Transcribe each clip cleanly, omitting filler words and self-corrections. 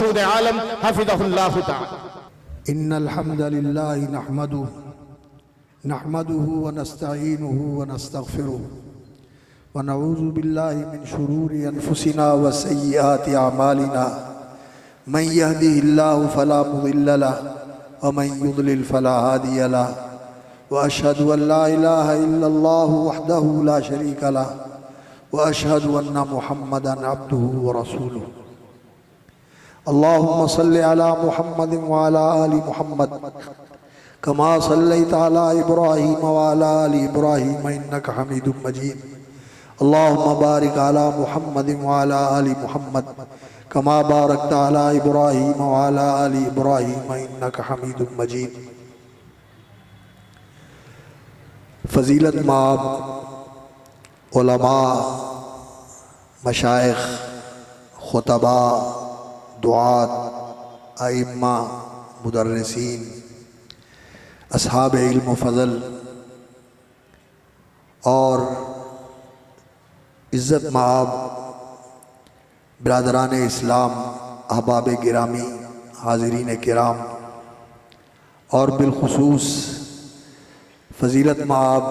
محمود عالم حفظہ اللہ تعالی۔ ان الحمد للہ نحمده ونستعینه ونستغفره ونعوذ باللہ من شرور انفسنا وسیئات اعمالنا من يهده الله فلا مضل له ومن يضلل فلا هادي له واشهد ان لا اله الا الله وحده لا شريك له واشهد ان محمدا عبده ورسوله اللهم صل على محمد وعلى آل محمد كما صليت على إبراهيم وعلى آل إبراهيم إنك حميد مجيد اللهم بارك على محمد وعلى آل محمد كما باركت على إبراهيم وعلى آل إبراهيم إنك حميد مجيد۔ فضیلت مآب علماء، مشائخ، خطباء، دعات، ائمہ، مدرسین، اصحاب علم و فضل اور عزت مآب برادران اسلام، احباب گرامی، حاضرین کرام، اور بالخصوص فضیلت مآب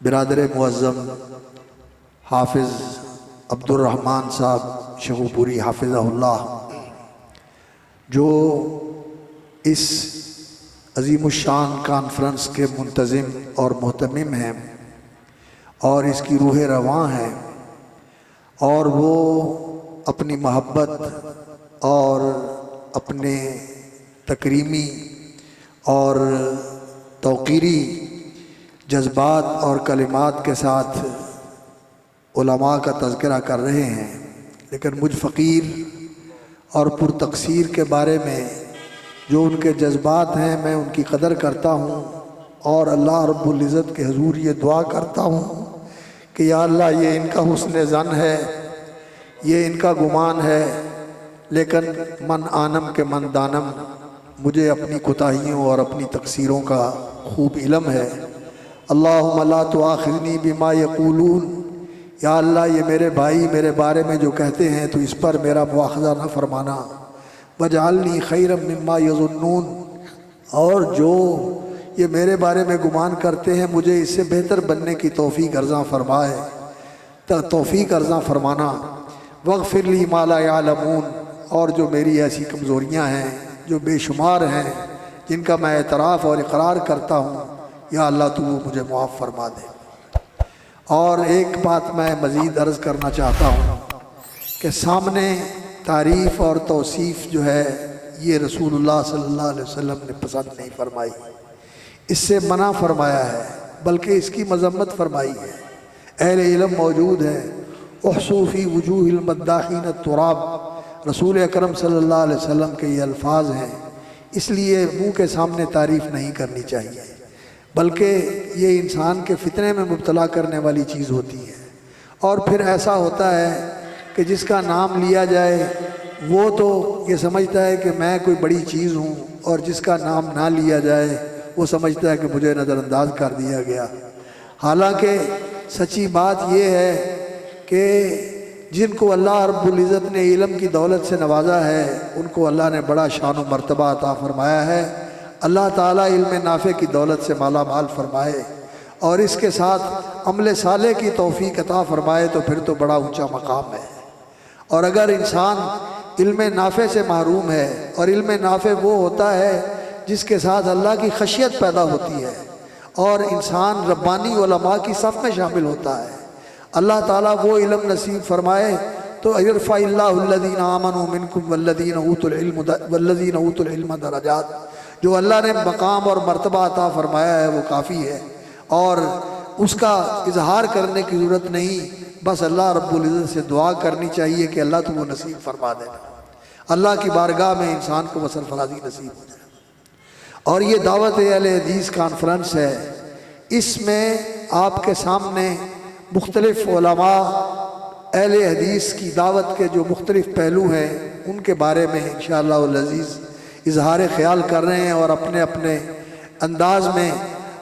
برادر معظم حافظ عبدالرحمن صاحب شغوپوری حافظہ اللہ، جو اس عظیم الشان کانفرنس کے منتظم اور مہتمم ہیں اور اس کی روح رواں ہیں، اور وہ اپنی محبت اور اپنے تکریمی اور توقیری جذبات اور کلمات کے ساتھ علماء کا تذکرہ کر رہے ہیں، لیکن مجھ فقیر اور پرتقصیر کے بارے میں جو ان کے جذبات ہیں میں ان کی قدر کرتا ہوں، اور اللہ رب العزت کے حضور یہ دعا کرتا ہوں کہ یا اللہ یہ ان کا حسن ظن ہے، یہ ان کا گمان ہے، لیکن من آنم کے من دانم، مجھے اپنی کوتاہیوں اور اپنی تقصیروں کا خوب علم ہے۔ اللہم لا تؤاخذنی بما یقولون، یا اللہ یہ میرے بھائی میرے بارے میں جو کہتے ہیں تو اس پر میرا مواخذہ نہ فرمانا، وجعلنی خیرا مما یظنون، اور جو یہ میرے بارے میں گمان کرتے ہیں مجھے اس سے بہتر بننے کی توفیق عرضاں فرمائے، توفیق عرضاں فرمانا، واغفر لی ما لا یعلمون، اور جو میری ایسی کمزوریاں ہیں جو بے شمار ہیں جن کا میں اعتراف اور اقرار کرتا ہوں، یا اللہ تو وہ مجھے معاف فرما دے۔ اور ایک بات میں مزید عرض کرنا چاہتا ہوں کہ سامنے تعریف اور توصیف جو ہے یہ رسول اللہ صلی اللہ علیہ وسلم نے پسند نہیں فرمائی، اس سے منع فرمایا ہے، بلکہ اس کی مذمت فرمائی ہے۔ اہل علم موجود ہے، احصوا فی وجوہ المداحین التراب، رسول اکرم صلی اللہ علیہ وسلم کے یہ الفاظ ہیں، اس لیے منہ کے سامنے تعریف نہیں کرنی چاہیے، بلکہ یہ انسان کے فتنے میں مبتلا کرنے والی چیز ہوتی ہے۔ اور پھر ایسا ہوتا ہے کہ جس کا نام لیا جائے وہ تو یہ سمجھتا ہے کہ میں کوئی بڑی چیز ہوں، اور جس کا نام نہ لیا جائے وہ سمجھتا ہے کہ مجھے نظر انداز کر دیا گیا۔ حالانکہ سچی بات یہ ہے کہ جن کو اللہ رب العزت نے علم کی دولت سے نوازا ہے ان کو اللہ نے بڑا شان و مرتبہ عطا فرمایا ہے۔ اللہ تعالیٰ علم نافع کی دولت سے مالا مال فرمائے اور اس کے ساتھ عمل صالح کی توفیق عطا فرمائے تو پھر تو بڑا اونچا مقام ہے۔ اور اگر انسان علم نافع سے محروم ہے، اور علم نافع وہ ہوتا ہے جس کے ساتھ اللہ کی خشیت پیدا ہوتی ہے اور انسان ربانی علماء کی صف میں شامل ہوتا ہے، اللہ تعالیٰ وہ علم نصیب فرمائے تو یرفع اللہ الذین آمنوا منکم والذین اوتوا العلم درجات، جو اللہ نے مقام اور مرتبہ عطا فرمایا ہے وہ کافی ہے، اور اس کا اظہار کرنے کی ضرورت نہیں، بس اللہ رب العزت سے دعا کرنی چاہیے کہ اللہ تو وہ نصیب فرما دینا، اللہ کی بارگاہ میں انسان کو وصل فرازی نصیب ہو جائے۔ اور یہ دعوت اہل حدیث کانفرنس ہے، اس میں آپ کے سامنے مختلف علماء اہل حدیث کی دعوت کے جو مختلف پہلو ہیں ان کے بارے میں انشاءاللہ العزیز اظہار خیال کر رہے ہیں، اور اپنے اپنے انداز میں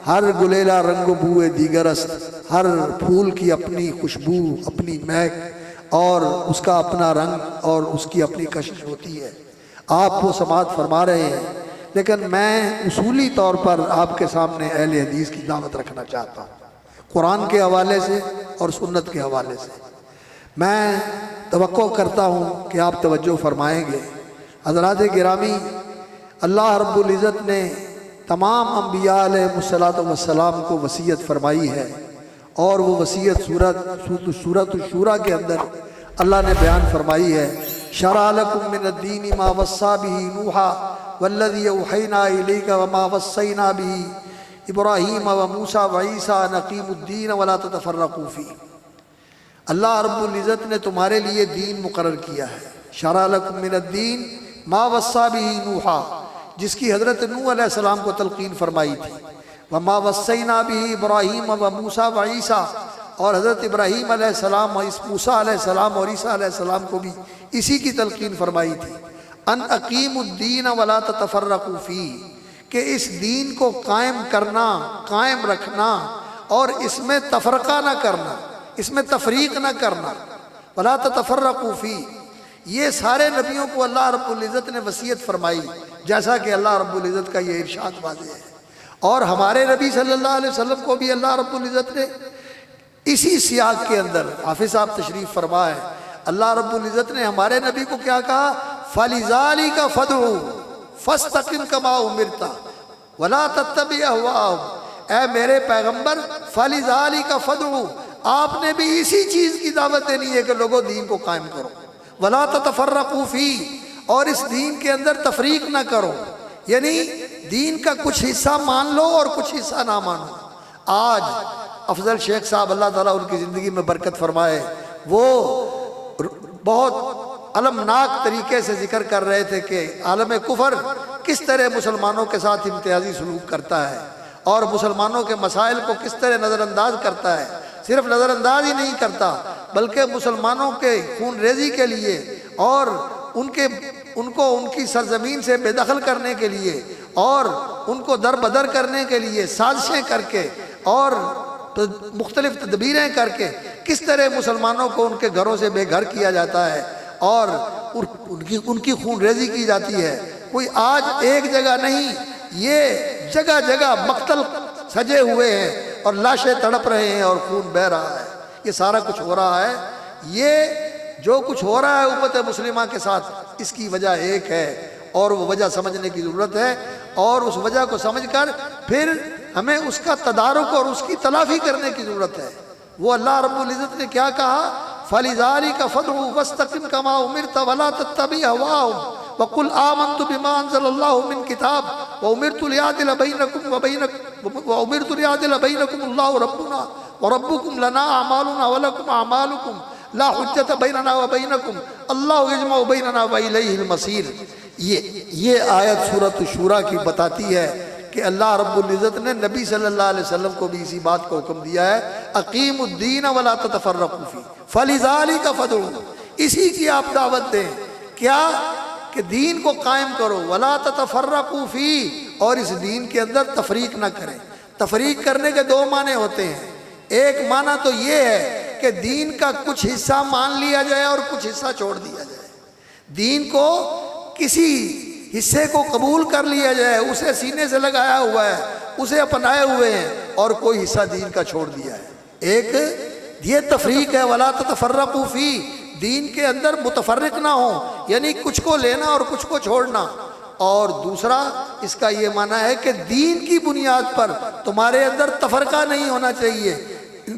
ہر گلیلا رنگ و بوئے دیگر است، ہر پھول کی اپنی خوشبو، اپنی مہک، اور اس کا اپنا رنگ اور اس کی اپنی کشش ہوتی ہے. آپ وہ سماعت فرما رہے ہیں، لیکن میں اصولی طور پر آپ کے سامنے اہل حدیث کی دعوت رکھنا چاہتا ہوں، قرآن کے حوالے سے اور سنت کے حوالے سے. میں توقع کرتا ہوں کہ آپ توجہ فرمائیں گے. حضرات گرامی، اللہ رب العزت نے تمام انبیاء علیہ السلام کو وصیت فرمائی ہے، اور وہ وصیت سورۃ الشورى کے اندر اللہ نے بیان فرمائی ہے. شرع لکم من الدین ما وصی بہ نوحا والذی اوحینا الیک وما وصینا بہ ابراہیم وموسیٰ وعیسیٰ ان اقیموا الدین ولا تتفرقوا فیہ. اللہ رب العزت نے تمہارے لیے دین مقرر کیا ہے. شرع لکم من الدین ما وصی بہ نوحا، جس کی حضرت نوح علیہ السلام کو تلقین فرمائی تھی. وما وصینا بہ ابراہیم وموسیٰ وعیسیٰ، اور حضرت ابراہیم علیہ السلام اور موسیٰ علیہ السلام اور عیسیٰ علیہ السلام کو بھی اسی کی تلقین فرمائی تھی. ان اقیموا الدین ولا تتفرقوا فیہ، کہ اس دین کو قائم کرنا، قائم رکھنا، اور اس میں تفرقہ نہ کرنا، اس میں تفریق نہ کرنا. ولا تتفرقوا فیہ، یہ سارے نبیوں کو اللہ رب العزت نے وصیت فرمائی، جیسا کہ اللہ رب العزت کا یہ ارشاد واضح ہے. اور ہمارے نبی صلی اللہ علیہ وسلم کو بھی اللہ رب العزت نے اسی سیاق کے اندر، حافظ صاحب تشریف فرما ہے، اللہ رب العزت نے ہمارے نبی کو کیا کہا؟ فَلِذَالِكَ فَادْعُ فَاسْتَقِمْ كَمَا أُمِرْتَ وَلَا تَتَّبِعْ أَهْوَاءَهُمْ. اے میرے پیغمبر، فَلِذَالِكَ فَادْعُ، آپ نے بھی اسی چیز کی دعوت دینی ہے کہ لوگوں دین کو قائم کرو. وَلَا تَتَفَرَّقُوا فِيهِ، اور اس دین کے اندر تفریق نہ کرو، یعنی دین کا کچھ حصہ مان لو اور کچھ حصہ نہ مانو. آج افضل شیخ صاحب اللہ تعالیٰ ان کی زندگی میں برکت فرمائے، وہ بہت المناک طریقے سے ذکر کر رہے تھے کہ عالم کفر کس طرح مسلمانوں کے ساتھ امتیازی سلوک کرتا ہے، اور مسلمانوں کے مسائل کو کس طرح نظر انداز کرتا ہے. صرف نظر انداز ہی نہیں کرتا، بلکہ مسلمانوں کے خون ریزی کے لیے اور ان کو ان کی سرزمین سے بے دخل کرنے کے لیے اور ان کو در بدر کرنے کے لیے سازشیں کر کے اور مختلف تدبیریں کر کے کس طرح مسلمانوں کو ان کے گھروں سے بے گھر کیا جاتا ہے اور ان کی خون ریزی کی جاتی ہے. کوئی آج ایک جگہ نہیں، یہ جگہ جگہ مقتل سجے ہوئے ہیں اور لاشیں تڑپ رہے ہیں اور خون بہہ رہا ہے. یہ سارا کچھ ہو رہا ہے. یہ جو کچھ ہو رہا ہے امت مسلمہ کے ساتھ، اس کی وجہ ایک ہے، اور وہ وجہ سمجھنے کی ضرورت ہے، اور اس وجہ کو سمجھ کر پھر ہمیں اس کا تدارک اور اس کی تلافی کرنے کی ضرورت ہے. وہ اللہ رب العزت نے کیا کہا؟ فَلِذَالِكَ فَادْعُ وَاسْتَقِمْ كَمَا أُمِرْتَ وَلَا تَتَّبِعْ أَهْوَاءَهُمْ وَقُلْ آمَنْتُ بِمَا أَنزَلَ اللَّهُ مِنْ كِتَابٍ وَأُمِرْتُ لِأَعْدِلَ بَيْنَكُمُ اللَّهُ رَبُّنَا وَرَبُّكُمْ لَنَا أَعْمَالُنَا وَلَكُمْ أَعْمَالُكُمْ لَا حُجَّةَ بَيْنَنَا وَبَيْنَكُمْ اللَّهُ يَجْمَعُ بَيْنَنَا وَإِلَيْهِ الْمَصِيرُ. یہ آیت سورۃ الشورى کی بتاتی ہے کہ اللہ رب العزت نے نبی صلی اللہ علیہ وسلم کو بھی اسی بات کو حکم دیا ہے، اقیم الدین ولا تتفرقوا فیہ فلذالک فادعوا. اسی کی آپ دعوت دیں، کیا کہ دین کو قائم کرو، ولا تتفرقوا فیہ، اور اس دین کے اندر تفریق نہ کریں. تفریق کرنے کے دو معنی ہوتے ہیں. ایک معنی تو یہ ہے کہ دین کا کچھ حصہ مان لیا جائے اور کچھ حصہ چھوڑ دیا جائے. دین کو کسی حصے کو قبول کر لیا جائے، اسے سینے سے لگایا ہوا ہے، اسے اپنائے ہوئے ہیں، اور کوئی حصہ دین کا چھوڑ دیا ہے. ایک یہ تفریق ہے، ولا تتفرقوا فیہ، دین کے اندر متفرق نہ ہو، یعنی کچھ کو لینا اور کچھ کو چھوڑنا. اور دوسرا اس کا یہ معنی ہے کہ دین کی بنیاد پر تمہارے اندر تفرقہ نہیں ہونا چاہیے،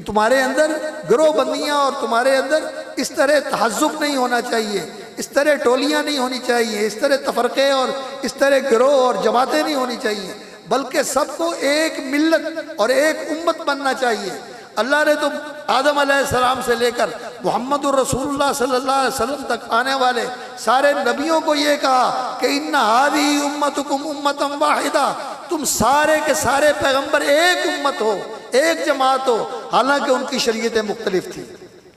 تمہارے اندر گروہ بندیاں اور تمہارے اندر اس طرح تحزب نہیں ہونا چاہیے، اس طرح ٹولیاں نہیں ہونی چاہیے، اس طرح تفرقے اور اس طرح گروہ اور جماعتیں نہیں ہونی چاہیے، بلکہ سب کو ایک ملت اور ایک امت بننا چاہیے. اللہ نے تو آدم علیہ السلام سے لے کر محمد الرسول اللہ صلی اللہ علیہ وسلم تک آنے والے سارے نبیوں کو یہ کہا کہ ان ہذہ امتکم امۃ واحدہ، تم سارے کے سارے پیغمبر ایک امت ہو، ایک جماعت ہو، حالانکہ ان کی شریعتیں مختلف تھیں.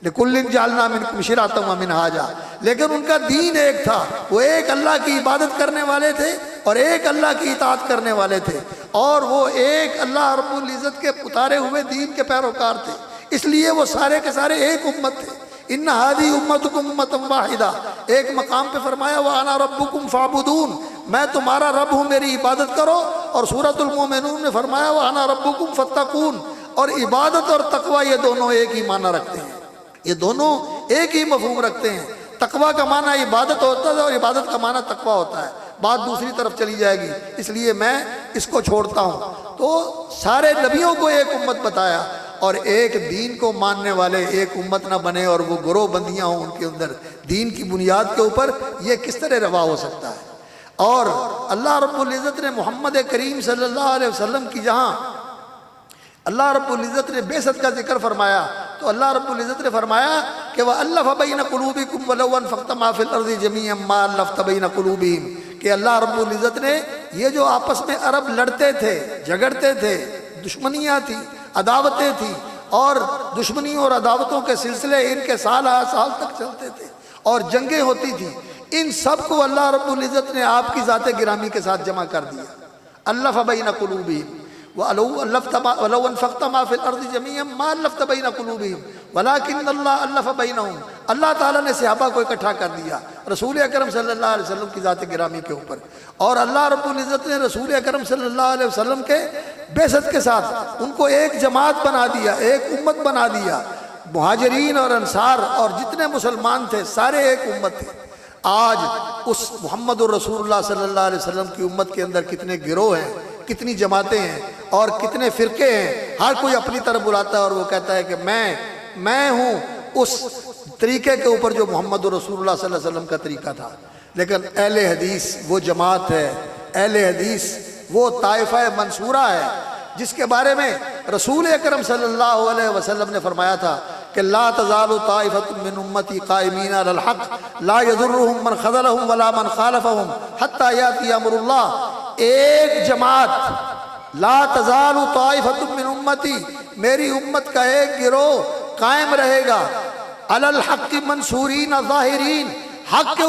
لِكُلٍّ جَعَلْنَا مِنْكُمْ شِرْعَةً وَمِنْهَاجًا، لیکن ان کا دین ایک تھا. وہ ایک اللہ کی عبادت کرنے والے تھے اور ایک اللہ کی اطاعت کرنے والے تھے، اور وہ ایک اللہ رب العزت کے اتارے ہوئے دین کے پیروکار تھے. اس لیے وہ سارے کے سارے ایک امت تھے. ان ہذی امتکم امۃ واحدہ، ایک مقام پہ فرمایا وانا ربکم فاعبدون، میں تمہارا رب ہوں میری عبادت کرو، اور سورۃ المومنون نے فرمایا وانا ربکم فاتقون، اور عبادت اور تقوی یہ دونوں ایک ہی معنی رکھتے ہیں، یہ دونوں ایک ہی مفہوم رکھتے ہیں۔ تقوی کا معنی عبادت ہوتا ہے اور عبادت کا معنی تقوی ہوتا ہے، بات دوسری طرف چلی جائے گی، اس لیے میں اس کو چھوڑتا ہوں۔ تو سارے نبیوں کو ایک امت بتایا، اور ایک دین کو ماننے والے ایک امت نہ بنے اور وہ گروہ بندیاں ہوں ان کے اندر دین کی بنیاد کے اوپر، یہ کس طرح روا ہو سکتا ہے؟ اور اللہ رب العزت نے محمد کریم صلی اللہ علیہ وسلم کی جہاں اللہ رب العزت نے بعثت کا ذکر فرمایا تو اللہ رب العزت نے فرمایا کہ وَأَلَّفَ بَيْنَ قُلُوبِكُمْ وَلَوْ أَنفَقْتَ مَا فِي الْأَرْضِ جَمِيعًا مَا أَلَّفْتَ بَيْنَ قُلُوبِهِمْ، کہ اللہ رب العزت نے یہ جو آپس میں عرب لڑتے تھے، جھگڑتے تھے، دشمنیاں تھیں، عداوتیں تھیں، اور دشمنیوں اور عداوتوں کے سلسلے ان کے سال سال تک چلتے تھے اور جنگیں ہوتی تھیں، ان سب کو اللہ رب العزت نے آپ کی ذات گرامی کے ساتھ جمع کر دیا۔ أَلَّفَ بَيْنَ قُلُوبِهِمْ وَلَوْ أَنفَقْتَ مَا فِي الْأَرْضِ جَمِيعًا مَا أَلَّفْتَ بَيْنَ قُلُوبِهِمْ وَلَكِنَّ اللَّهَ أَلَّفَ بَيْنَهُمْ، اللہ تعالیٰ نے صحابہ کو اکٹھا کر دیا رسول اکرم صلی اللہ علیہ وسلم کی ذات گرامی کے اوپر، اور اللہ رب العزت نے رسول اکرم صلی اللہ علیہ وسلم کے بعثت کے ساتھ ان کو ایک جماعت بنا دیا، ایک امت بنا دیا، مہاجرین اور انصار اور جتنے مسلمان تھے سارے ایک امت تھے۔ آج اس محمد الرسول اللہ صلی اللہ علیہ وسلم کی امت کے اندر کتنے گروہ ہیں، کتنی جماعتیں ہیں اور کتنے فرقے ہیں، ہر کوئی اپنی طرف بلاتا ہے اور وہ کہتا ہے کہ میں ہوں اس طریقے کے اوپر جو محمد رسول اللہ صلی اللہ علیہ وسلم کا طریقہ تھا۔ لیکن اہل حدیث وہ جماعت ہے، اہل حدیث وہ طائفہ منصورہ ہے جس کے بارے میں رسول اکرم صلی اللہ علیہ وسلم نے فرمایا تھا کہ لا تزال طائفۃ من امتی قائمین علی الحق لا یضرهم من خذلهم ولا من خالفهم حتی یاتی امر اللہ، ایک جماعت لا تزال طائفۃ من امتی، میری امت کا ایک گروہ قائم رہے گا، علی الحق منصورین ظاہرین، حق کے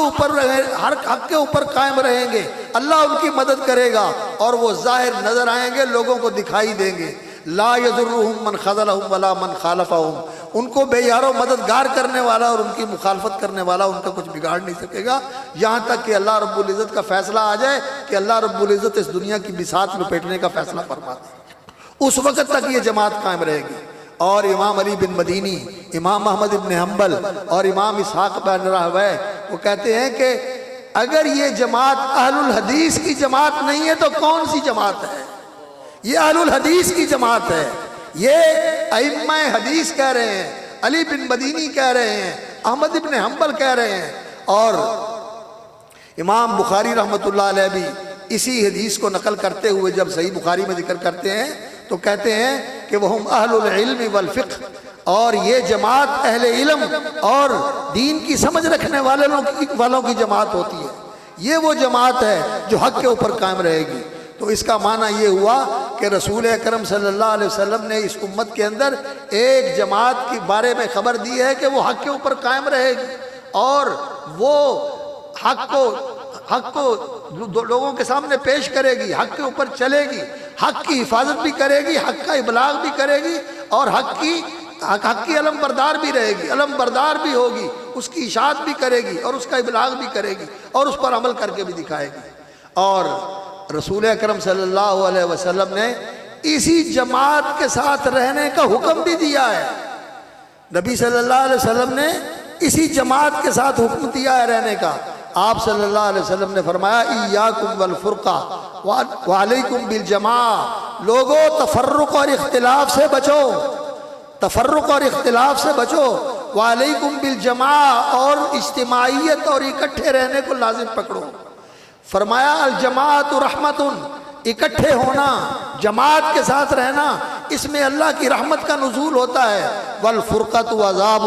اوپر قائم رہیں گے، اللہ ان کی مدد کرے گا اور وہ ظاہر نظر آئیں گے، لوگوں کو دکھائی دیں گے۔ لا یضرهم من خذلهم ولا من خالفهم، ان کو بے یار و مددگار کرنے والا اور ان کی مخالفت کرنے والا ان کا کچھ بگاڑ نہیں سکے گا، یہاں تک کہ اللہ رب العزت کا فیصلہ آ جائے کہ اللہ رب العزت اس دنیا کی بساط لپیٹنے کا فیصلہ فرما دے، اس وقت تک یہ جماعت قائم رہے گی۔ اور امام علی بن مدینی، امام احمد بن حنبل اور امام اسحاق بن راہویہ وہ کہتے ہیں کہ اگر یہ جماعت اہل الحدیث کی جماعت نہیں ہے تو کون سی جماعت ہے؟ یہ اہل الحدیث کی جماعت ہے، یہ ائمہ حدیث کہہ رہے ہیں، علی بن مدینی کہہ رہے ہیں، احمد بن حنبل کہہ رہے ہیں، اور امام بخاری رحمۃ اللہ علیہ بھی اسی حدیث کو نقل کرتے ہوئے جب صحیح بخاری میں ذکر کرتے ہیں تو کہتے ہیں کہ وہم اہل العلم والفقہ، اور یہ جماعت اہل علم اور دین کی سمجھ رکھنے والوں کی جماعت ہوتی ہے، یہ وہ جماعت ہے جو حق کے اوپر قائم رہے گی۔ تو اس کا معنی یہ ہوا کہ رسول اکرم صلی اللہ علیہ وسلم نے اس امت کے اندر ایک جماعت کے بارے میں خبر دی ہے کہ وہ حق کے اوپر قائم رہے گی اور وہ حق کو لوگوں کے سامنے پیش کرے گی، حق کے اوپر چلے گی، حق کی حفاظت بھی کرے گی، حق کا ابلاغ بھی کرے گی، اور حق کی علم بردار بھی رہے گی، علم بردار بھی ہوگی، اس کی اشاعت بھی کرے گی اور اس کا ابلاغ بھی کرے گی اور اس پر عمل کر کے بھی دکھائے گی۔ اور رسول اکرم صلی اللہ علیہ وسلم نے اسی جماعت کے ساتھ رہنے کا حکم بھی دیا ہے، نبی صلی اللہ علیہ وسلم نے اسی جماعت کے ساتھ حکم دیا ہے رہنے کا۔ آپ صلی اللہ علیہ وسلم نے فرمایا ایاکم والفرقہ وعلیکم بالجماع، لوگو تفرق اور اختلاف سے بچو، تفرق اور اختلاف سے بچو، وعلیکم بالجماع، اور اجتماعیت اور اکٹھے رہنے کو لازم پکڑو۔ فرمایا الجماعت رحمت، اکٹھے ہونا، جماعت کے ساتھ رہنا، اس میں اللہ کی رحمت کا نزول ہوتا ہے، والفرقۃ عذاب،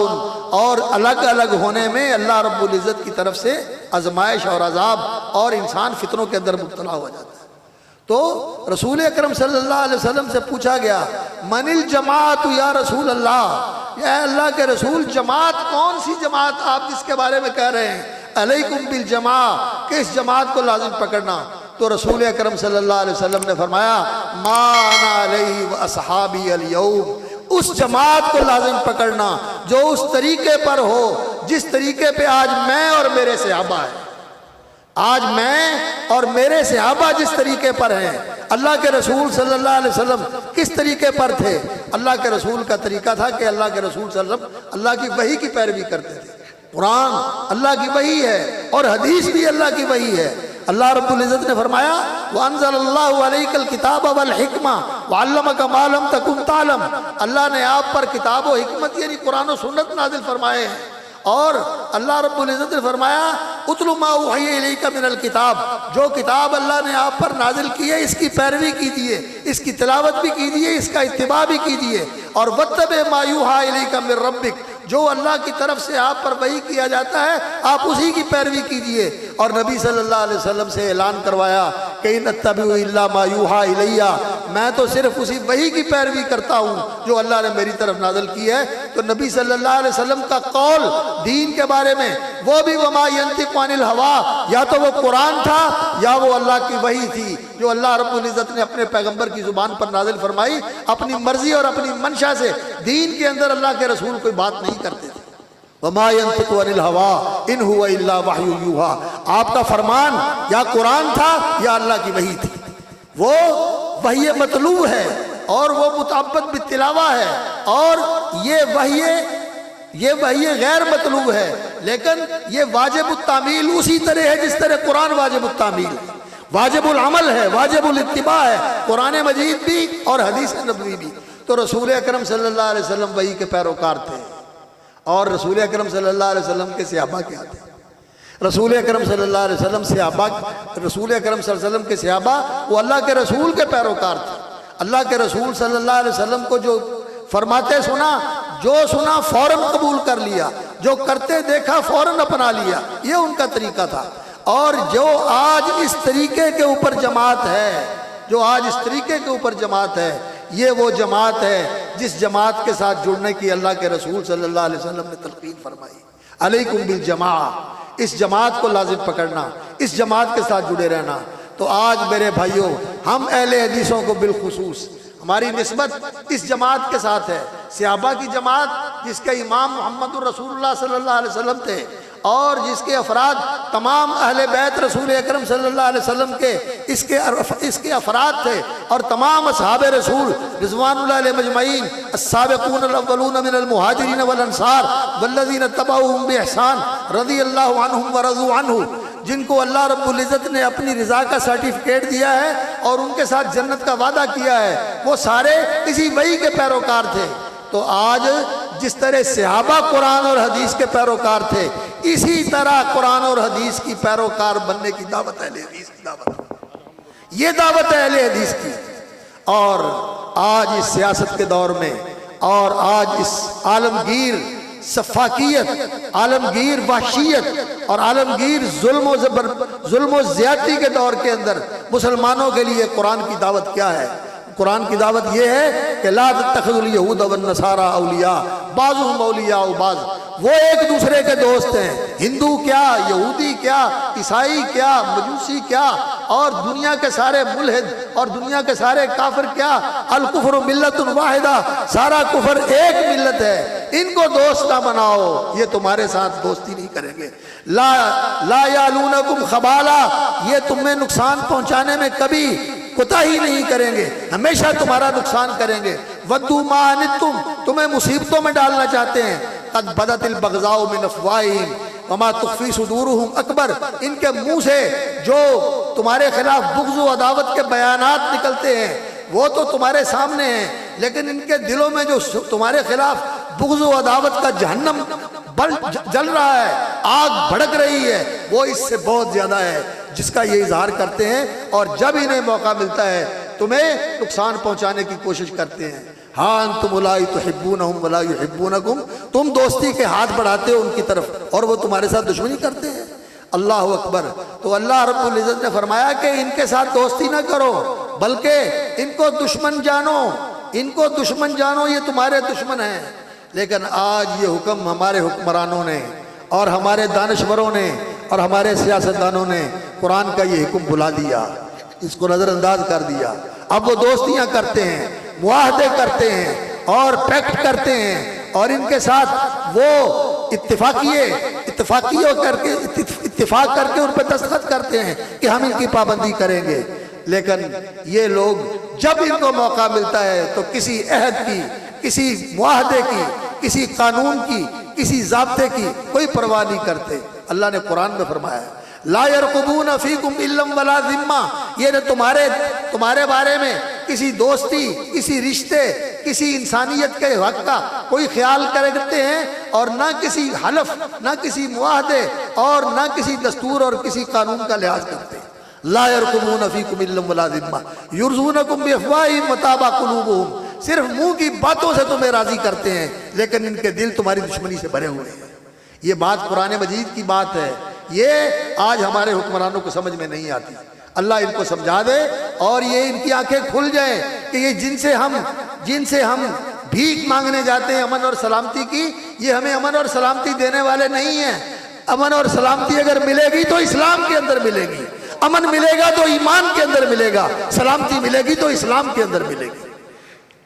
اور الگ الگ ہونے میں اللہ رب العزت کی طرف سے آزمائش اور عذاب اور انسان فتنوں کے اندر مبتلا ہو جاتا ہے۔ تو رسول اکرم صلی اللہ علیہ وسلم سے پوچھا گیا من الجماعت یا رسول اللہ، یا اللہ کے رسول جماعت کون سی جماعت آپ جس کے بارے میں کہہ رہے ہیں؟ علیکم بالجماع، کہ اس جماعت کو لازم پکڑنا۔ تو رسول اکرم صلی اللہ علیہ وسلم نے فرمایا ما انا علیہ واصحابی اليوم، اس جماعت کو لازم پکڑنا جو اس طریقے پر ہو جس طریقے پہ آج میں اور میرے صحابہ ہیں. آج میں اور میرے صحابہ جس طریقے پر ہیں. اللہ کے رسول صلی اللہ علیہ وسلم کس طریقے پر تھے؟ اللہ کے رسول کا طریقہ تھا کہ اللہ کے رسول صلی اللہ علیہ وسلم اللہ کی وحی کی پیروی کرتے تھے. قرآن اللہ کی وحی ہے اور حدیث بھی اللہ کی وحی ہے. اللہ رب العزت نے فرمایا وَأَنزَلَ اللَّهُ عَلَيْكَ الْكِتَابَ وَالْحِكْمَةَ وَعَلَّمَكَ مَا لَمْ تَكُنْ تَعْلَمْ. اللہ نے آپ پر کتاب و حکمت یعنی قرآن و سنت نازل فرمائے ہیں. اور اللہ رب العزت نے فرمایا اتل ما اوحی الیک من الکتاب، جو کتاب اللہ نے آپ پر نازل کی ہے اس کی پیروی کیجیے، اس کی تلاوت بھی کیجیے، اس کا اتباع بھی کیجیے. اور واتبع ما یوحی الیک من ربک، جو اللہ کی طرف سے آپ پر وحی کیا جاتا ہے آپ اسی کی پیروی کیجیے. اور نبی صلی اللہ علیہ وسلم سے اعلان کروایا کہ ان اتبع الا ما یوحی الیہ، میں تو صرف اسی وحی کی پیروی کرتا ہوں جو اللہ نے میری طرف نازل کی ہے. تو نبی صلی اللہ علیہ وسلم کا قول دین کے بارے میں وہ بھی وما ینطق عن الہوا، یا تو وہ قرآن تھا یا وہ اللہ کی وحی تھی جو اللہ رب العزت نے اپنے پیغمبر کی زبان پر نازل فرمائی. اپنی مرضی اور اپنی منشا سے دین کے اندر اللہ کے رسول کوئی بات نہیں کرتے تھے. وما ینطق عن الہوا ان هو الا وحی یوحی، آپ کا فرمان یا قرآن تھا یا اللہ کی وحی تھی. وہ وحی مطلوب ہے اور وہ مطابقت بالتلاوہ ہے، اور یہ وحی غیر مطلوب ہے، لیکن یہ واجب التعمیل اسی طرح ہے جس طرح قرآن واجب التعمیل ہے، واجب العمل ہے، واجب الاتباع ہے، قرآن مجید بھی اور حدیث نبوی بھی. تو رسول اکرم صلی اللہ علیہ وسلم وحی کے پیروکار تھے. اور رسول اکرم صلی اللہ علیہ وسلم کے صحابہ کیا تھے؟ رسول اکرم صلی اللہ علیہ وسلم رسول اکرم صلی اللہ علیہ وسلم کے صحابہ وہ اللہ کے رسول کے پیروکار تھے. اللہ کے رسول صلی اللہ علیہ وسلم کو جو فرماتے سنا، جو سنا فوراً قبول کر لیا، جو کرتے دیکھا فوراً اپنا لیا. یہ ان کا طریقہ تھا. اور جو آج اس طریقے کے اوپر جماعت ہے، یہ وہ جماعت ہے جس جماعت کے ساتھ جڑنے کی اللہ کے رسول صلی اللہ علیہ وسلم نے تلقین فرمائی. علیکم بالجماعہ، اس جماعت کو لازم پکڑنا، اس جماعت کے ساتھ جڑے رہنا. تو آج میرے بھائیوں، ہم اہل حدیثوں کو بالخصوص ہماری نسبت اس جماعت کے ساتھ ہے. صحابہ کی جماعت جس کے امام محمد الرسول اللہ صلی اللہ علیہ وسلم تھے، اور جس کے افراد تمام اہل بیت رسول اکرم صلی اللہ علیہ وسلم کے اس کے افراد تھے، اور تمام اصحاب رسول رضوان اللہ علیہ مجمعین، السابقون الاولون من المہاجرین والانصار والذین اتبعوہم باحسان رضی اللہ عنہم ورضوا عنہ، جن کو اللہ رب العزت نے اپنی رضا کا سرٹیفکیٹ دیا ہے اور ان کے ساتھ جنت کا وعدہ کیا ہے، وہ سارے اسی وحی کے پیروکار تھے. تو آج جس طرح صحابہ قرآن اور حدیث کے پیروکار تھے، اسی طرح قرآن اور حدیث کی پیروکار بننے کی دعوت اہل حدیث کی دعوت ہے. یہ دعوت ہے اہل حدیث کی. اور آج اس سیاست کے دور میں، اور آج اس عالمگیر سفاکیت، عالمگیر وحشیت اور عالمگیر ظلم و زیادتی کے دور کے اندر مسلمانوں کے لیے قرآن کی دعوت کیا ہے؟ قرآن کی دعوت یہ ہے کہ لا تتخذوا اليہود والنصارى اولیاء بعضهم اولیاء بعض. وہ ایک دوسرے کے دوست ہیں، ہندو کیا، یہودی کیا، عیسائی کیا، مجوسی کیا، اور دنیا کے سارے ملحد اور دنیا کے سارے کافر کیا. الکفر ملت واحدہ، سارا کفر ایک ملت ہے، ان کو دوست نہ بناؤ، یہ تمہارے ساتھ دوستی نہیں کریں گے. لا یعلونکم خبالا، یہ تمہیں نقصان پہنچانے میں کبھی کوتاہی نہیں کریں گے، ہمیشہ تمہارا نقصان کریں گے. ودوا ما عنتم، تمہیں مصیبتوں میں ڈالنا چاہتے ہیں. قد بدت البغضاء من افواہہم وما تخفی صدورہم اکبر، ان کے منہ سے جو تمہارے خلاف بغض و عداوت کے بیانات نکلتے ہیں وہ تو تمہارے سامنے ہیں، لیکن ان کے دلوں میں جو تمہارے خلاف بغض و عداوت کا جہنم جل رہا ہے، آگ بھڑک رہی ہے، وہ اس سے بہت زیادہ ہے، جس کا یہ اظہار کرتے ہیں. اور جب انہیں موقع ملتا ہے تمہیں نقصان پہنچانے کی کوشش کرتے ہیں. ہاں انتم اولئک تحبونہم ولا یحبونکم، تم دوستی کے ہاتھ بڑھاتے ہو ان کی طرف اور وہ تمہارے ساتھ دشمنی کرتے ہیں. اللہ اکبر. تو اللہ رب العزت نے فرمایا کہ ان کے ساتھ دوستی نہ کرو، بلکہ ان کو دشمن جانو، ان کو دشمن جانو، یہ تمہارے دشمن ہیں. لیکن آج یہ حکم ہمارے حکمرانوں نے اور ہمارے دانشوروں نے اور ہمارے سیاستدانوں نے قرآن کا یہ حکم بھلا دیا، اس کو نظر انداز کر دیا. اب وہ دوستیاں کرتے ہیں، معاہدے کرتے ہیں، اور پیکٹ کرتے ہیں اور ان کے ساتھ وہ اتفاق کر کے ان پہ دستخط کرتے ہیں کہ ہم ان کی پابندی کریں گے، لیکن یہ لوگ جب ان کو موقع ملتا ہے تو کسی عہد کی، کسی معاہدے کی، کسی قانون کی، کسی ضابطے کی کوئی پرواہ نہیں کرتے۔ اللہ نے قرآن میں فرمایا ہے لا يرقبون فیکم الا ولا ذمہ، یہ تمہارے بارے میں کسی دوستی، کسی رشتے، کسی انسانیت کے حق کا کوئی خیال کرتے ہیں، اور نہ کسی حلف، نہ کسی معاہدے، اور نہ کسی دستور اور کسی قانون کا لحاظ کرتے ہیں۔ لا يرقبون فیکم الا ولا ذمہ یرضونکم بافواہہم وتابى قلوبہم، صرف منہ کی باتوں سے تمہیں راضی کرتے ہیں لیکن ان کے دل تمہاری دشمنی سے بھرے ہوئے ہیں۔ یہ بات قرآن مجید کی بات ہے، یہ آج ہمارے حکمرانوں کو سمجھ میں نہیں آتی۔ اللہ ان کو سمجھا دے اور یہ ان کی آنکھیں کھل جائیں کہ یہ جن سے ہم بھیک مانگنے جاتے ہیں امن اور سلامتی کی، یہ ہمیں امن اور سلامتی دینے والے نہیں ہیں۔ امن اور سلامتی اگر ملے گی تو اسلام کے اندر ملے گی، امن ملے گا تو ایمان کے اندر ملے گا، سلامتی ملے گی تو اسلام کے اندر ملے گی۔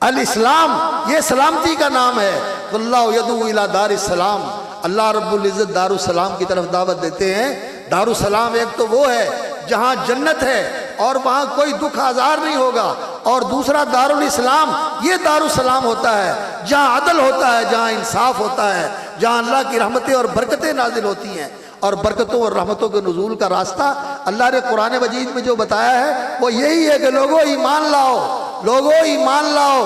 الاسلام یہ سلامتی کا نام ہے۔ واللہ یدعو الی دار السلام، اللہ رب العزت دار السلام کی طرف دعوت دیتے ہیں۔ دار السلام ایک تو وہ ہے جہاں جنت ہے اور وہاں کوئی دکھ آزار نہیں ہوگا، اور دوسرا دار الاسلام، یہ دار السلام ہوتا ہے جہاں عدل ہوتا ہے، جہاں انصاف ہوتا ہے، جہاں اللہ کی رحمتیں اور برکتیں نازل ہوتی ہیں۔ اور برکتوں اور رحمتوں کے نزول کا راستہ اللہ نے قرآن مجید میں جو بتایا ہے وہ یہی ہے کہ لوگوں ایمان لاؤ، لوگوں ایمان لاؤ۔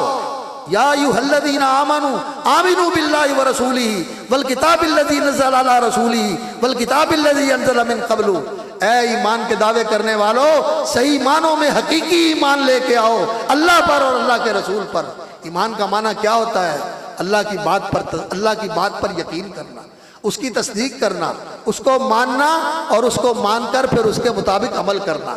یا ایھا الذین آمنوا آمنوا باللہ ورسولہ والکتاب الذی نزل علی رسولہ والکتاب الذی انزل من قبل، اے ایمان کے دعوے کرنے والوں، صحیح معنوں میں حقیقی ایمان لے کے آؤ اللہ پر اور اللہ کے رسول پر۔ ایمان کا معنی کیا ہوتا ہے؟ اللہ کی بات پر یقین کرنا، اس کی تصدیق کرنا، اس کو ماننا اور اس کو مان کر پھر اس کے مطابق عمل کرنا۔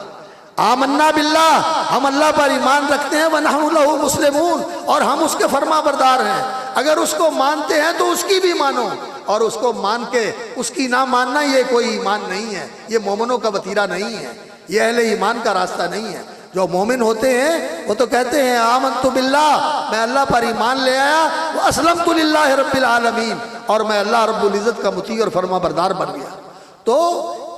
آمنا باللہ، ہم اللہ پر ایمان رکھتے ہیں، وَنَحْنُ لَهُ مُسْلِمُونَ، اور ہم اس کے فرما بردار ہیں۔ اگر اس کو مانتے ہیں تو اس کی بھی مانو، اور اس کو مان کے اس کی نہ ماننا یہ کوئی ایمان نہیں ہے، یہ مومنوں کا وتیرہ نہیں ہے، یہ اہل ایمان کا راستہ نہیں ہے۔ جو مومن ہوتے ہیں وہ تو کہتے ہیں آمنت باللہ، میں اللہ پر ایمان لے آیا، واسلمت للہ رب العالمین، اور میں اللہ رب العزت کا مطیع اور فرما بردار بن گیا۔ تو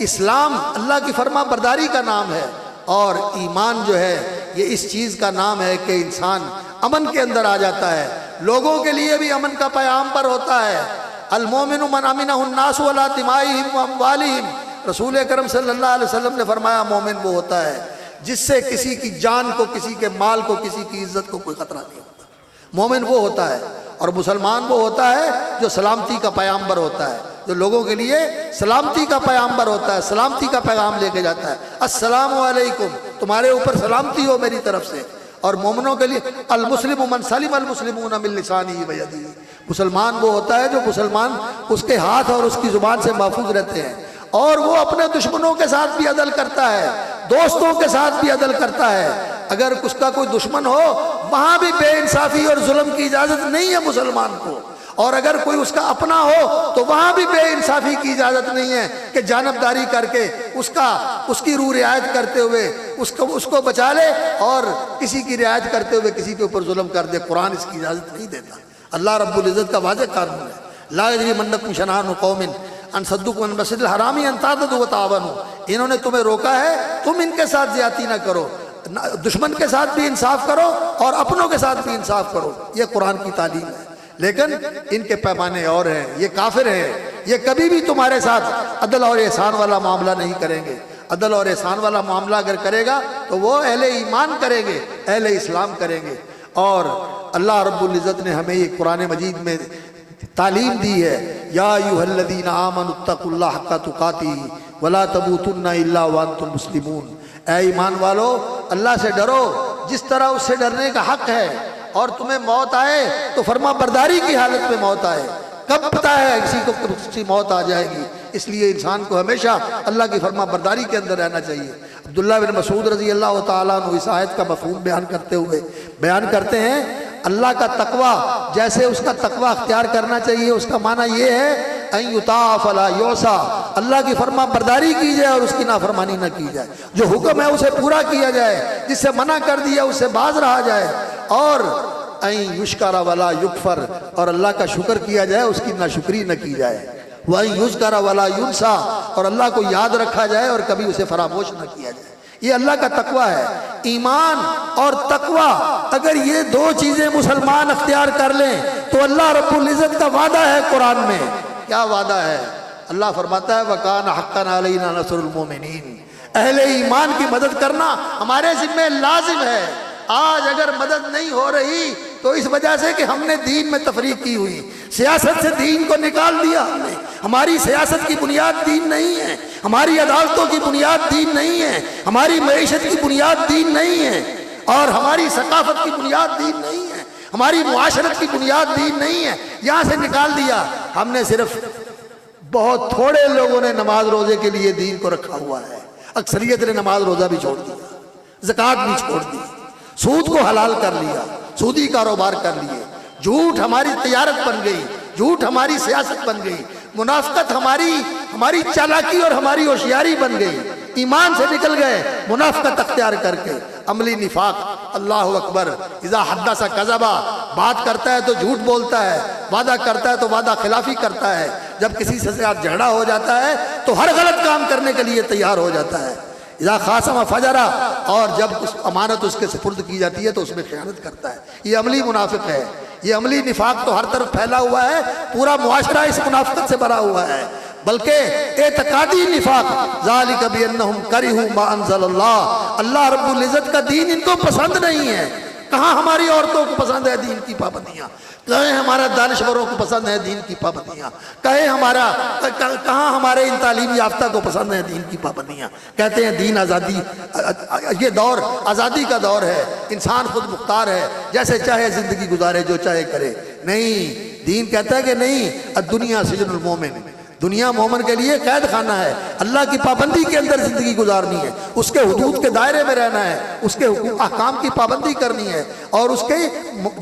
اسلام اللہ کی فرما برداری کا نام ہے، اور ایمان جو ہے یہ اس چیز کا نام ہے کہ انسان امن کے اندر آ جاتا ہے، لوگوں کے لیے بھی امن کا پیام پر ہوتا ہے۔ المومن من امنہ الناس علی دمائہم واموالہم، رسول اکرم صلی اللہ علیہ وسلم نے فرمایا مومن وہ ہوتا ہے جس سے کسی کی جان کو، کسی کے مال کو، کسی کی عزت کو کوئی خطرہ نہیں ہوتا۔ مومن وہ ہوتا ہے، اور مسلمان وہ ہوتا ہے جو سلامتی کا پیامبر ہوتا ہے، جو لوگوں کے لیے سلامتی کا پیامبر ہوتا ہے، سلامتی کا پیغام لے کے جاتا ہے۔ السلام علیکم، تمہارے اوپر سلامتی ہو میری طرف سے۔ اور مومنوں کے لیے المسلم من سلم المسلمون من لسانہ ویدہ، مسلمان وہ ہوتا ہے جو مسلمان اس کے ہاتھ اور اس کی زبان سے محفوظ رہتے ہیں، اور وہ اپنے دشمنوں کے ساتھ بھی عدل کرتا ہے، دوستوں کے ساتھ بھی عدل کرتا ہے۔ اگر اس کا کوئی دشمن ہو وہاں بھی بے انصافی اور ظلم کی اجازت نہیں ہے مسلمان کو، اور اگر کوئی اس کا اپنا ہو تو وہاں بھی بے انصافی کی اجازت نہیں ہے کہ جانبداری کر کے اس کی روح رعایت کرتے ہوئے اس کو بچا لے، اور کسی کی رعایت کرتے ہوئے کسی کے اوپر ظلم کر دے۔ قرآن اس کی اجازت نہیں دیتا، اللہ رب العزت کا واضح قانون ہے۔ لا یجرمنکم شنآن قوم ان صدوکم عن المسجد الحرام ان تعتدوا وتعاونوا، انہوں نے تمہیں روکا ہے تم ان کے ساتھ زیادتی نہ کرو، دشمن کے ساتھ بھی انصاف کرو اور اپنوں کے ساتھ بھی انصاف کرو، یہ قرآن کی تعلیم ہے۔ لیکن ان کے پیمانے اور ہیں، یہ کافر ہیں، یہ کبھی بھی تمہارے ساتھ عدل اور احسان والا معاملہ نہیں کریں گے۔ عدل اور احسان والا معاملہ اگر کرے گا تو وہ اہل ایمان کریں گے، اہل اسلام کریں گے۔ اور اللہ رب العزت نے ہمیں یہ قرآن مجید میں تعلیم دی ہے، یا ایھا الذین آمنوا اتقوا اللہ حق تقاتہ ولا تموتن الا وانتم مسلمون، اے ایمان والو اللہ سے ڈرو جس طرح اس سے ڈرنے کا حق ہے، اور تمہیں موت آئے تو فرما برداری کی حالت میں موت آئے۔ کب پتہ ہے کسی کو کسی موت آ جائے گی، اس لیے انسان کو ہمیشہ اللہ کی فرما برداری کے اندر رہنا چاہیے۔ عبداللہ بن مسعود رضی اللہ تعالیٰ عنہ اس آیت کا مفہوم بیان کرتے ہوئے بیان کرتے ہیں، اللہ کا تقوی جیسے اس کا تقوی اختیار کرنا چاہیے، اس کا معنی یہ ہے ان یطاع فلا یعصی، اللہ کی فرما برداری کی جائے اور اس کی نافرمانی نہ کی جائے، جو حکم ہے اسے پورا کیا جائے، جس سے منع کر دیا اس سے باز رہا جائے، اور این یشکر ولا یکفر، اور اللہ کا شکر کیا جائے اس کی ناشکری نہ کی جائے، وَأَن یذکر ولا ینسیٰ، اور اللہ کو یاد رکھا جائے اور کبھی اسے فراموش نہ کیا جائے۔ یہ اللہ کا تقویٰ ہے۔ ایمان اور تقویٰ اگر یہ دو چیزیں مسلمان اختیار کر لیں تو اللہ رب العزت کا وعدہ ہے قرآن میں۔ کیا وعدہ ہے؟ اللہ فرماتا ہے وَكَانَ حَقًّا عَلَيْنَا نَصْرُ الْمُؤْمِنِينَ، اہل ایمان کی مدد کرنا ہمارے ذمہ لازم ہے۔ آج اگر مدد نہیں ہو رہی تو اس وجہ سے کہ ہم نے دین میں تفریق کی ہوئی، سیاست سے دین کو نکال دیا ہم نے۔ ہماری سیاست کی بنیاد دین نہیں ہے، ہماری عدالتوں کی بنیاد دین نہیں ہے، ہماری معیشت کی بنیاد دین نہیں ہے، اور ہماری ثقافت کی بنیاد دین نہیں ہے، ہماری معاشرت کی بنیاد دین نہیں ہے۔ یہاں سے نکال دیا ہم نے۔ صرف بہت تھوڑے لوگوں نے نماز روزے کے لیے دین کو رکھا ہوا ہے، اکثریت نے نماز روزہ بھی چھوڑ دیا، زکوٰۃ بھی چھوڑ دی، سود کو حلال کر لیا، سودی کاروبار کر لیے، جھوٹ ہماری تجارت بن گئی، جھوٹ ہماری سیاست بن گئی، منافقت ہماری چالاکی اور ہماری ہوشیاری بن گئی، ایمان سے نکل گئے منافقت اختیار کر کے، عملی نفاق۔ اللہ اکبر۔ اذا حدث کذبا، بات کرتا ہے تو جھوٹ بولتا ہے، وعدہ کرتا ہے تو وعدہ خلافی کرتا ہے، جب کسی سے جھگڑا ہو جاتا ہے تو ہر غلط کام کرنے کے لیے تیار ہو جاتا ہے۔ اذا خاصم فجرا، اور جب اس امانت اس کے سپرد کی جاتی ہے تو اس میں خیانت کرتا ہے۔ یہ عملی منافق ہے، یہ عملی نفاق تو ہر طرف پھیلا ہوا ہے، پورا معاشرہ اس منافقت سے بھرا ہوا ہے۔ بلکہ اعتقادی نفاق، ذالک بانہم کرہوا ما انزل اللہ، اللہ رب العزت کا دین ان کو پسند نہیں ہے۔ کہاں ہماری عورتوں کو پسند ہے دین کی پابندیاں، کہیں ہمارا دانشوروں کو پسند ہے دین کی پابندیاں، کہاں ہمارے ان تعلیم یافتہ کو پسند ہے دین کی پابندیاں۔ کہتے ہیں دین آزادی، یہ دور آزادی کا دور ہے، انسان خود مختار ہے، جیسے چاہے زندگی گزارے، جو چاہے کرے۔ نہیں، دین کہتا ہے کہ نہیں، الدنیا سجن المومن، دنیا مومن کے لیے قید خانہ ہے، اللہ کی پابندی کے اندر زندگی گزارنی ہے، اس کے حدود کے دائرے میں رہنا ہے، اس کے احکام کی پابندی کرنی ہے، اور اس کے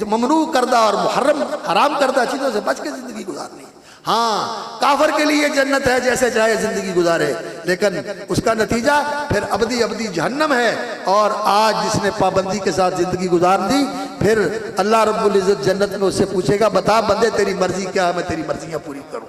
ممنوع کردہ اور محرم حرام کردہ چیزوں سے بچ کے زندگی گزارنی ہے۔ ہاں، کافر کے لیے جنت ہے، جیسے چاہے زندگی گزارے، لیکن اس کا نتیجہ پھر ابدی جہنم ہے۔ اور آج جس نے پابندی کے ساتھ زندگی گزار دی، پھر اللہ رب العزت جنت میں اس سے پوچھے گا بتا بندے تیری مرضی کیا ہے، میں تیری مرضیاں پوری کروں،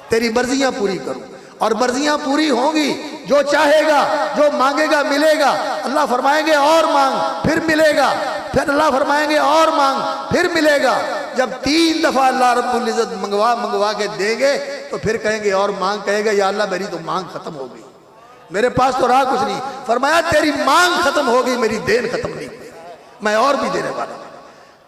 تیری مرضیاں پوری کروں۔ اور مرضیاں پوری ہوں گی، جو چاہے گا، جو مانگے گا ملے گا۔ اللہ فرمائیں گے اور مانگ، پھر ملے گا، پھر اللہ فرمائیں گے اور مانگ، پھر ملے گا۔ جب 3 دفعہ اللہ رب العزت منگوا کے دیں گے تو پھر کہیں گے اور مانگ، کہے گا یا اللہ میری تو مانگ ختم ہو گئی، میرے پاس تو رہا کچھ نہیں۔ فرمایا تیری مانگ ختم ہو گئی، میری دین ختم نہیں ہوئی، میں اور بھی دینے والا ہوں۔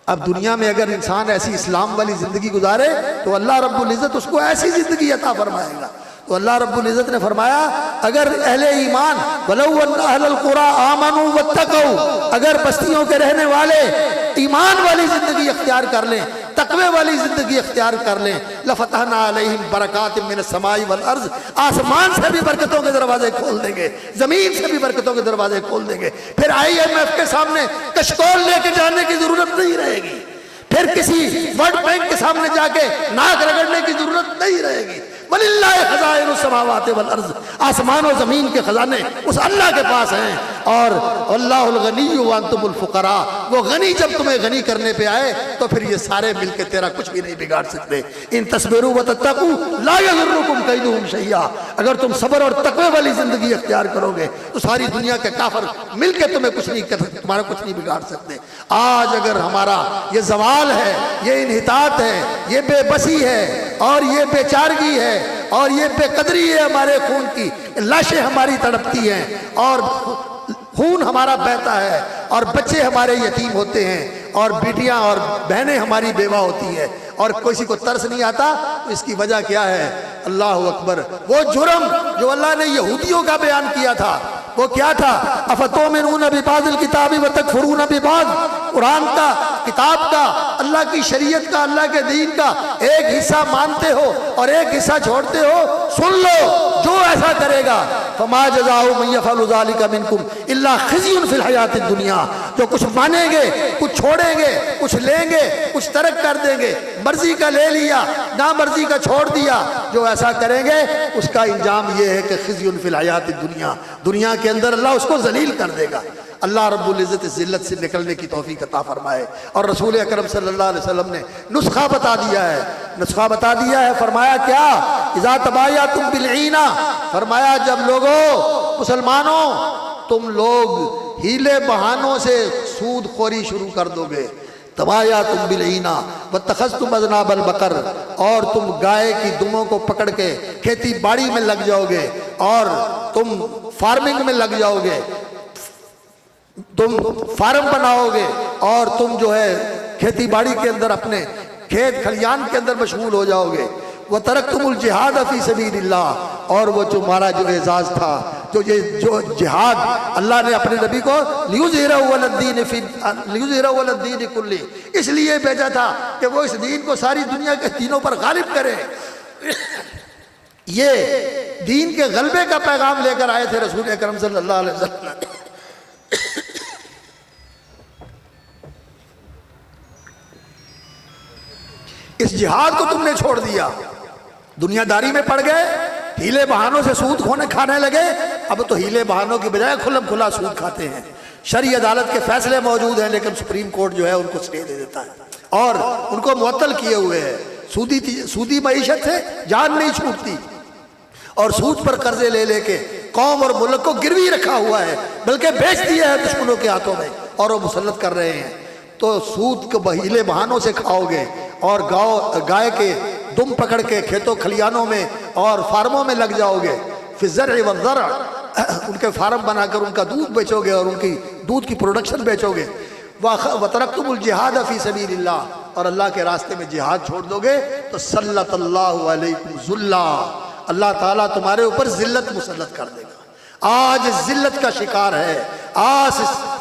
اب دنیا میں اگر انسان ایسی اسلام والی زندگی گزارے تو اللہ رب العزت اس کو ایسی زندگی عطا فرمائے گا۔ تو اللہ رب العزت نے فرمایا اگر اہل ایمان وَلَوْ أَنَّ أَهْلَ الْقُرَىٰ آمَنُوا وَاتَّقَوْا، اگر بستیوں کے رہنے والے ایمان والی زندگی اختیار کر لیں، تقوی والی زندگی اختیار کر لیں، لَفَتَحْنَا عَلَيْهِمْ بَرَكَاتٍ مِّنَ السَّمَاءِ وَالْأَرْضِ، آسمان سے بھی برکتوں کے دروازے کھول دیں گے، زمین سے بھی برکتوں کے دروازے کھول دیں گے۔ پھر IMF کے سامنے کشکول لے کے جانے کی ضرورت نہیں رہے گی، پھر کسی ورلڈ بینک کے سامنے جا کے ناک رگڑنے کی ضرورت نہیں رہے گی۔ وَلِلَّهِ خَزَائِنُ السَّمَاوَاتِ وَالْأَرْضِ، آسمان و زمین کے خزانے اس اللہ کے پاس ہیں۔ اور اللہ الغنی وانتم الفقراء، وہ غنی جب تمہیں غنی کرنے پہ آئے تو پھر یہ سارے مل کے تیرا کچھ بھی نہیں بگاڑ سکتے۔ ان تصبروا وتتقوا لا يضركم كيدهم شيئا، اگر تم صبر اور تقوی والی زندگی اختیار کرو گے تو ساری دنیا کے کافر مل کے تمہیں کچھ نہیں کر سکتے، تمہارا کچھ نہیں بگاڑ سکتے۔ آج اگر ہمارا یہ زوال ہے، یہ انحطاط ہے، یہ بے بسی ہے، اور یہ بے چارگی ہے، اور یہ بے قدری ہے، ہمارے خون کی لاشیں ہماری تڑپتی ہیں، اور خون ہمارا بہتا ہے، اور بچے ہمارے یتیم ہوتے ہیں، اور بیٹیاں اور بہنیں ہماری بیوہ ہوتی ہیں، اور کسی کو ترس نہیں آتا، تو اس کی وجہ کیا ہے؟ اللہ اکبر۔ وہ جرم جو اللہ نے یہودیوں کا بیان کیا تھا وہ کیا تھا؟ افتؤمنون ببعض الکتاب وتکفرون ببعض، قرآن کا، کتاب کا، اللہ کی شریعت کا، اللہ کے دین کا ایک حصہ مانتے ہو اور ایک حصہ چھوڑتے ہو، سن لو جو ایسا کرے گا فما جزاء من يفعل ذلك منكم الا خزي في الحیات الدنیا، جو کچھ مانیں گے، کچھ چھوڑیں گے، کچھ لیں گے، کچھ ترک کر دیں گے، مرضی کا لے لیا، نا مرضی کا چھوڑ دیا، جو ایسا کریں گے اس کا انجام یہ ہے کہ خزی فی الحیات الدنیا، دنیا کے اندر اللہ اس کو ذلیل کر دے گا۔ اللہ رب العزت اس ذلت سے نکلنے کی توفیق عطا فرمائے۔ اور رسول اکرم صلی اللہ علیہ وسلم نے نسخہ بتا دیا ہے، فرمایا کیا؟ اذا تبایعتم بالعینہ، فرمایا جب لوگوں، مسلمانوں، تم لوگ ہیلے بہانوں سے سود خوری شروع کر دو گے، تبایعتم بالعینہ واتخذتم اذناب البقر، اور تم گائے کی دموں کو پکڑ کے کھیتی باڑی میں لگ جاؤ گے، اور تم فارمنگ میں لگ جاؤ گے، تم فارم بناؤ گے، اور تم جو ہے کھیتی باڑی کے اندر اپنے کھیت کھلیان کے اندر مشغول ہو جاؤ گے، وَتَرَكْتُمُ الْجِهَادَ فِي سَبِيلِ اللَّهِ، اور وہ جو ہمارا جو اعزاز تھا، جو جہاد اللہ نے اپنے نبی کو لِيُظْهِرَهُ عَلَى الدِّينِ كُلِّهِ، اس لیے بھیجا تھا کہ وہ اس دین کو ساری دنیا کے دینوں پر غالب کرے۔ یہ دین کے غلبے کا پیغام لے کر آئے تھے رسول اکرم صلی اللہ علیہ وسلم۔ اس جہاد کو تم نے چھوڑ دیا، دنیا داری میں پڑ گئے، ہیلے بہانوں سے سود کھانے لگے، اب تو ہیلے بہانوں کی بجائے کھلم کھلا سود کھاتے ہیں۔ شرعی عدالت کے فیصلے موجود ہیں لیکن سپریم کورٹ جو ہے ان کو اسٹے دے دیتا ہے اور ان کو معطل کیے ہوئے ہے۔ سودی معیشت سے جان نہیں چھوٹتی، اور سود پر قرضے لے لے کے قوم اور ملک کو گروی رکھا ہوا ہے، بلکہ بیچ دیا ہے دشمنوں کے ہاتھوں میں، اور وہ مسلط کر رہے ہیں۔ تو سود کو ہیلے بہانوں سے کھاؤ گے، اور گائے کے دم پکڑ کے کھیتوں کھلیانوں میں اور فارموں میں لگ جاؤ گے، فی الزرع والزرع، ان کے فارم بنا کر ان کا دودھ بیچو گے اور ان کی دودھ کی پروڈکشن بیچو گے، وَتَرَكْتُمُ الْجِهَادَ فِي سَبِيلِ اللَّهِ، اور اللہ کے راستے میں جہاد چھوڑ دو گے تو سلط اللہ علیکم ذلّا، اللہ تعالیٰ تمہارے اوپر ذلت مسلط کر دے گا۔ آج ذلت کا شکار ہے، آج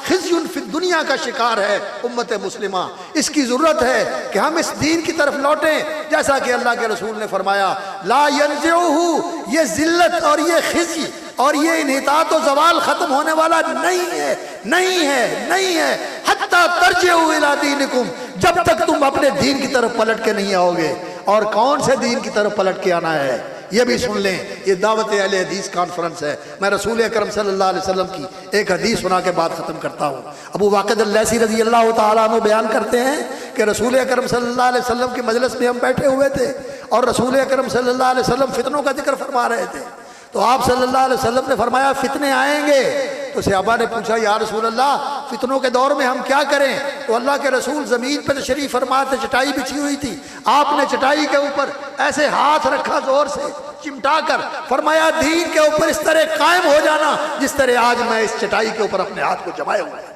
خزی فی الدنیا کا شکار ہے امت مسلمہ۔ اس کی ضرورت ہے کہ ہم اس دین کی طرف لوٹیں، جیسا کہ اللہ کے رسول نے فرمایا لا ینزعہ، یہ ذلت اور یہ خزی اور یہ انحطاط و زوال ختم ہونے والا نہیں ہے حتی ترجعوا الی دینکم، جب تک تم اپنے دین کی طرف پلٹ کے نہیں آؤ گے۔ اور کون سے دین کی طرف پلٹ کے آنا ہے یہ بھی سن لیں، یہ دعوت اہل حدیث کانفرنس ہے۔ میں رسول اکرم صلی اللہ علیہ وسلم کی ایک حدیث سنا کے بات ختم کرتا ہوں۔ ابو واقد اللیثی رضی اللہ تعالیٰ عنہ بیان کرتے ہیں کہ رسول اکرم صلی اللہ علیہ وسلم کی مجلس میں ہم بیٹھے ہوئے تھے، اور رسول اکرم صلی اللہ علیہ وسلم فتنوں کا ذکر فرما رہے تھے۔ تو آپ صلی اللہ علیہ وسلم نے فرمایا فتنے آئیں گے۔ تو صحابہ نے پوچھا یا رسول اللہ فتنوں کے دور میں ہم کیا کریں؟ تو اللہ کے رسول زمین پہ تشریف فرما تھے، چٹائی بچھی ہوئی تھی، آپ نے چٹائی کے اوپر ایسے ہاتھ رکھا زور سے چمٹا کر، فرمایا دین کے اوپر اس طرح قائم ہو جانا جس طرح آج میں اس چٹائی کے اوپر اپنے ہاتھ کو جمائے ہوئے ہیں،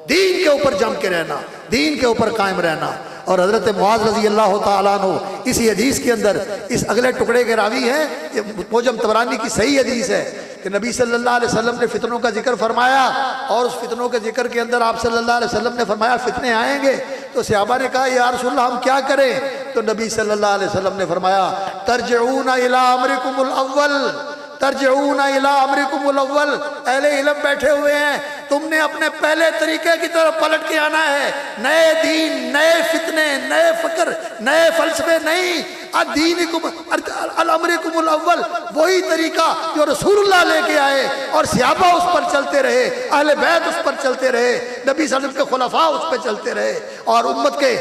دین کے اوپر جم کے رہنا، دین کے اوپر قائم رہنا۔ اور حضرت معاذ رضی اللہ تعالیٰ عنہ اسی حدیث کے اندر اس اگلے ٹکڑے کے راوی ہیں، یہ معجم طبرانی کی صحیح حدیث ہے کہ نبی صلی اللہ علیہ وسلم نے فتنوں کا ذکر فرمایا، اور اس فتنوں کے ذکر کے اندر آپ صلی اللہ علیہ وسلم نے فرمایا فتنے آئیں گے۔ تو صحابہ نے کہا یا رسول اللہ ہم کیا کریں؟ تو نبی صلی اللہ علیہ وسلم نے فرمایا ترجعون الی امرکم الاول، ترجعون الی امرکم الاول، اہل علم بیٹھے ہوئے ہیں، تم نے اپنے پہلے طریقے کی طرف پلٹ کے آنا ہے، نئے دین، نئے فتنے، نئے فکر، نئے فلسفے نہیں، دینکم الامرکم الاول، وہی طریقہ جو رسول اللہ لے کے آئے اور صحابہ اس پر چلتے رہے، اہل بیت اس پر چلتے رہے، نبی صلی اللہ علیہ وسلم کے خلفاء اس پہ چلتے رہے، اور امت کے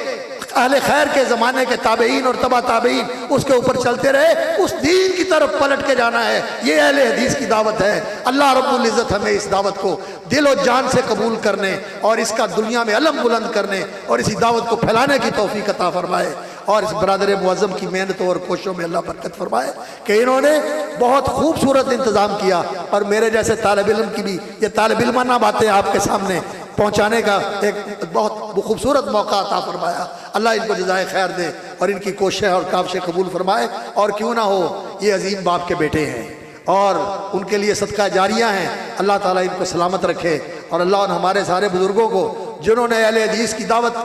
اہل خیر کے زمانے کے تابعین اور تبع تابعین اس کے اوپر چلتے رہے، اس دین کی طرف پلٹ کے جانا ہے۔ یہ اہل حدیث کی دعوت ہے۔ اللہ رب العزت ہمیں اس دعوت کو دل و جان سے قبول کرنے اور اس کا دنیا میں علم بلند کرنے اور اسی دعوت کو پھیلانے کی توفیق عطا فرمائے، اور اس برادر معظم کی محنتوں اور کوششوں میں اللہ برکت فرمائے کہ انہوں نے بہت خوبصورت انتظام کیا، اور میرے جیسے طالب علم کی بھی یہ طالب علمانہ باتیں آپ کے سامنے پہنچانے کا ایک بہت خوبصورت موقع عطا فرمایا۔ اللہ ان کو جزائے خیر دے اور ان کی کوششیں اور کاوشیں قبول فرمائے، اور کیوں نہ ہو یہ عظیم باپ کے بیٹے ہیں اور ان کے لیے صدقہ جاریہ ہیں، اللہ تعالیٰ ان کو سلامت رکھے، اور اللہ ان ہمارے سارے بزرگوں کو جنہوں نے اہل حدیث کی دعوت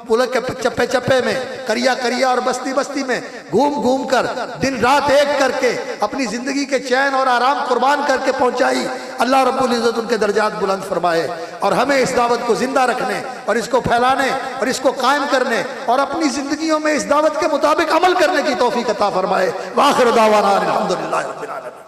ملک کے چپے چپے میں، کریا کریا اور بستی بستی میں گھوم گھوم کر دن رات ایک کر کے اپنی زندگی کے چین اور آرام قربان کر کے پہنچائی، اللہ رب العزت ان کے درجات بلند فرمائے، اور ہمیں اس دعوت کو زندہ رکھنے اور اس کو پھیلانے اور اس کو قائم کرنے اور اپنی زندگیوں میں اس دعوت کے مطابق عمل کرنے کی توفیق عطا فرمائے۔ وآخر دعوانا الحمدللہ رب العالمین۔